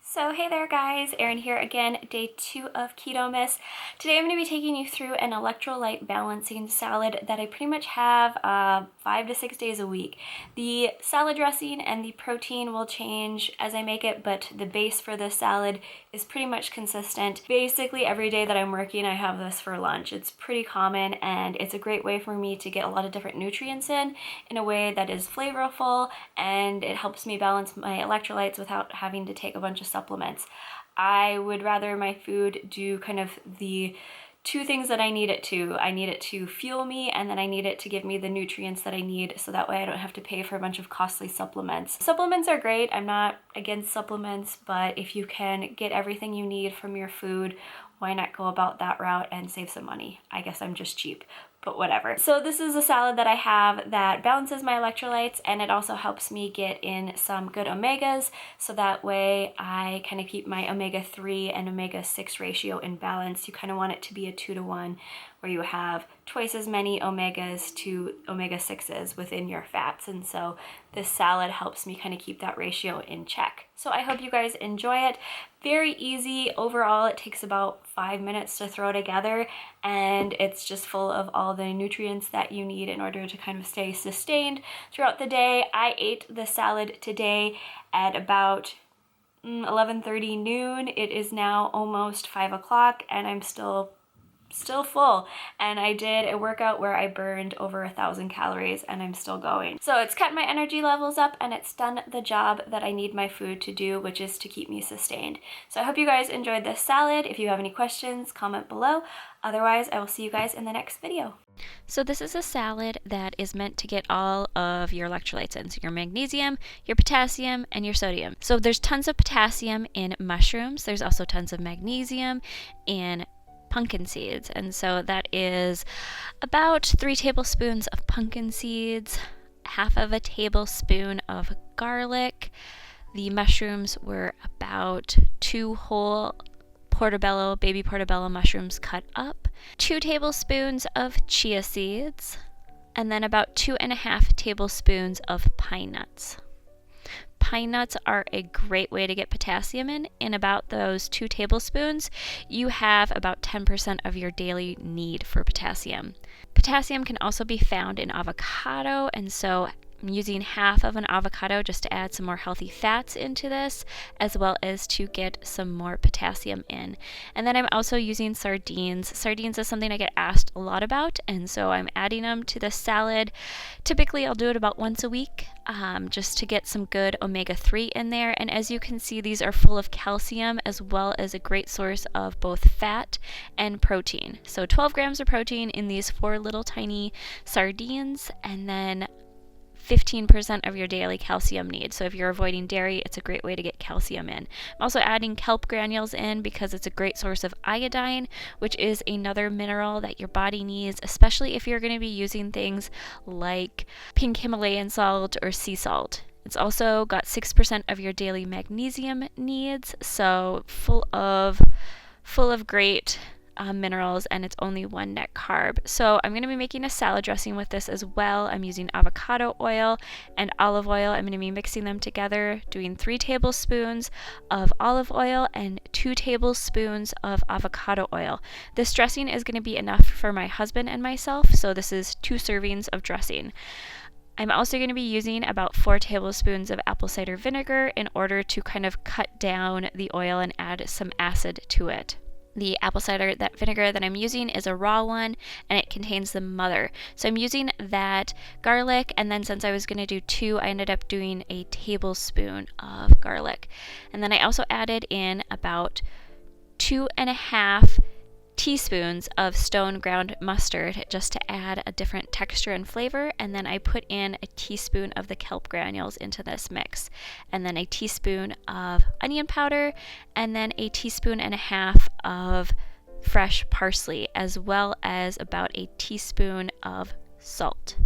So hey there guys, Erin here again, day 2 of KETOMAS. Today I'm going to be taking you through an electrolyte balancing salad that I pretty much have 5 to 6 days a week. The salad dressing and the protein will change as I make it, but the base for this salad is pretty much consistent. Basically every day that I'm working I have this for lunch. It's pretty common and it's a great way for me to get a lot of different nutrients in a way that is flavorful, and it helps me balance my electrolytes without having to take a bunch of supplements. I would rather my food do kind of the two things that I need it to. I need it to fuel me, and then I need it to give me the nutrients that I need, so that way I don't have to pay for a bunch of costly supplements. Supplements are great. I'm not against supplements, but if you can get everything you need from your food, why not go about that route and save some money? I guess I'm just cheap, but whatever. So this is a salad that I have that balances my electrolytes, and it also helps me get in some good omegas, so that way I kind of keep my omega-3 and omega-6 ratio in balance. You kind of want it to be a 2-to-1, where you have twice as many omegas to omega-6s within your fats, and so this salad helps me kind of keep that ratio in check. So I hope you guys enjoy it. Very easy overall. It takes about 5 minutes to throw together, and it's just full of all the nutrients that you need in order to kind of stay sustained throughout the day. I ate the salad today at about 11:30 noon. It is now almost 5 o'clock and I'm still full, and I did a workout where I burned over 1,000 calories and I'm still going. So it's kept my energy levels up, and it's done the job that I need my food to do, which is to keep me sustained. So I hope you guys enjoyed this salad. If you have any questions, comment below. Otherwise, I will see you guys in the next video. So this is a salad that is meant to get all of your electrolytes in, so your magnesium, your potassium, and your sodium. So there's tons of potassium in mushrooms. There's also tons of magnesium in pumpkin seeds, and so that is about 3 tablespoons of pumpkin seeds, half of a tablespoon of garlic. The mushrooms were about 2 whole portobello, baby portobello mushrooms cut up, 2 tablespoons of chia seeds, and then about 2.5 tablespoons of pine nuts. Pine nuts are a great way to get potassium in. In about those 2 tablespoons, you have about 10% of your daily need for potassium. Potassium can also be found in avocado, and so I'm using half of an avocado just to add some more healthy fats into this, as well as to get some more potassium in. And then I'm also using sardines. Sardines is something I get asked a lot about, and so I'm adding them to this salad. Typically I'll do it about once a week, just to get some good omega-3 in there. And as you can see, these are full of calcium, as well as a great source of both fat and protein. So 12 grams of protein in these 4 little tiny sardines, and then 15% of your daily calcium needs. So if you're avoiding dairy, it's a great way to get calcium in. I'm also adding kelp granules in because it's a great source of iodine, which is another mineral that your body needs, especially if you're going to be using things like pink Himalayan salt or sea salt. It's also got 6% of your daily magnesium needs, so full of great minerals, and it's only 1 net carb. So I'm going to be making a salad dressing with this as well. I'm using avocado oil and olive oil. I'm going to be mixing them together, doing 3 tablespoons of olive oil and 2 tablespoons of avocado oil. This dressing is going to be enough for my husband and myself, so this is 2 servings of dressing. I'm also going to be using about 4 tablespoons of apple cider vinegar in order to kind of cut down the oil and add some acid to it. The apple cider vinegar that I'm using is a raw one, and it contains the mother. So I'm using that garlic, and then since I was going to do 2, I ended up doing a tablespoon of garlic. And then I also added in about 2.5 teaspoons of stone ground mustard just to add a different texture and flavor, and then I put in a teaspoon of the kelp granules into this mix, and then a teaspoon of onion powder, and then a teaspoon and a half of fresh parsley, as well as about a teaspoon of salt.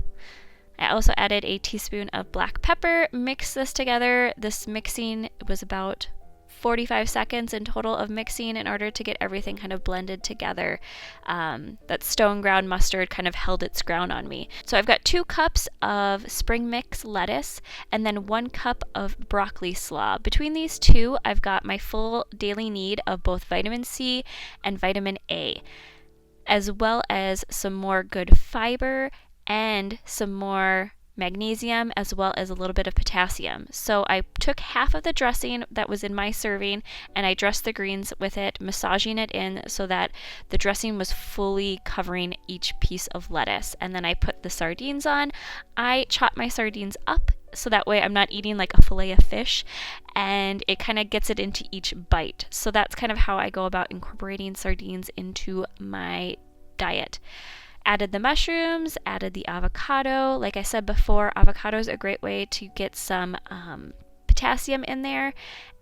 I also added a teaspoon of black pepper. Mix this together. This mixing was about 45 seconds in total of mixing in order to get everything kind of blended together. That stone ground mustard kind of held its ground on me. So I've got 2 cups of spring mix lettuce and then 1 cup of broccoli slaw. Between these two, I've got my full daily need of both vitamin C and vitamin A, as well as some more good fiber and some more magnesium, as well as a little bit of potassium. So I took half of the dressing that was in my serving and I dressed the greens with it, massaging it in so that the dressing was fully covering each piece of lettuce. And then I put the sardines on. I chopped my sardines up so that way I'm not eating like a fillet of fish, and it kind of gets it into each bite. So that's kind of how I go about incorporating sardines into my diet. Added the mushrooms, added the avocado. Like I said before, avocado is a great way to get some potassium in there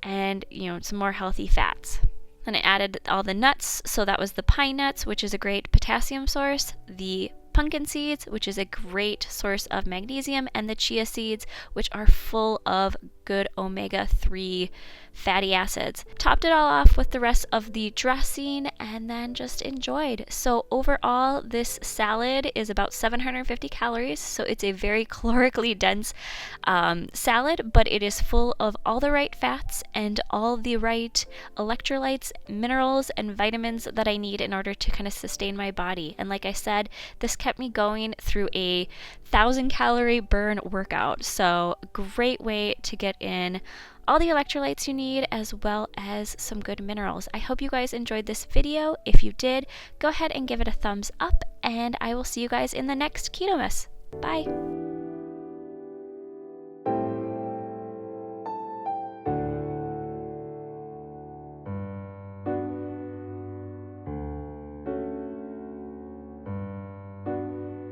and, some more healthy fats. Then I added all the nuts. So that was the pine nuts, which is a great potassium source, the pumpkin seeds, which is a great source of magnesium, and the chia seeds, which are full of good omega-3 fatty acids. Topped it all off with the rest of the dressing and then just enjoyed. So overall, this salad is about 750 calories, so it's a very calorically dense salad, but it is full of all the right fats and all the right electrolytes, minerals, and vitamins that I need in order to kind of sustain my body. And like I said, this kept me going through a 1,000-calorie burn workout. So great way to get in all the electrolytes you need, as well as some good minerals. I hope you guys enjoyed this video. If you did, go ahead and give it a thumbs up, and I will see you guys in the next KETOMAS. Bye!